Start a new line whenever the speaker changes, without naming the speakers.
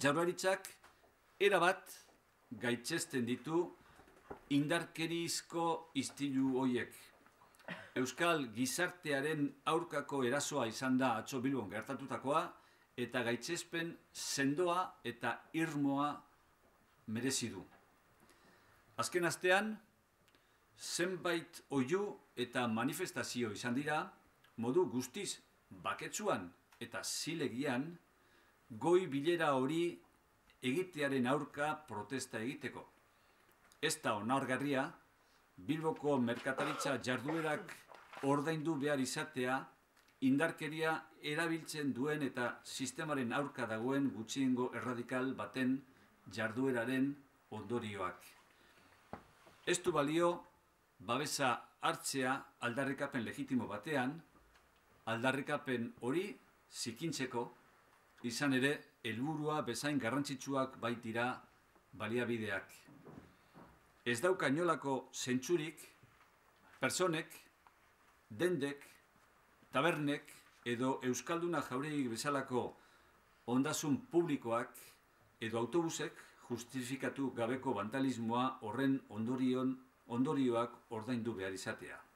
Jaurlaritzak erabat gaitzesten ditu indarkerizko istilu horiek. Euskal gizartearen aurkako erasoa izan da atzo Bilbon gertatutakoa eta gaitzespen sendoa eta irmoa merezi du. Azken astean, zenbait oihu eta manifestazio izan dira, modu guztiz baketsuan eta zilegian, goi bilera hori egitearen aurka protesta egiteko. Ez da onargarria, Bilboko merkataritza jarduerak ordaindu behar izatea, indarkeria erabiltzen duen eta sistemaren aurka dagoen gutxiengo erradikal baten jardueraren ondorioak. Ez du balio, babesa hartzea aldarrikapen legitimo batean, aldarrikapen hori zikintzeko, izan ere, helburua bezain garrantzitsuak baitira baliabideak. Ez dauka inolako zentzurik, pertsonek, dendek, tabernek edo euskalduna jauregik bezalako ondasun publikoak edo autobusek justifikatu gabeko vandalismoa horren ondorioak ordaindu behar izatea.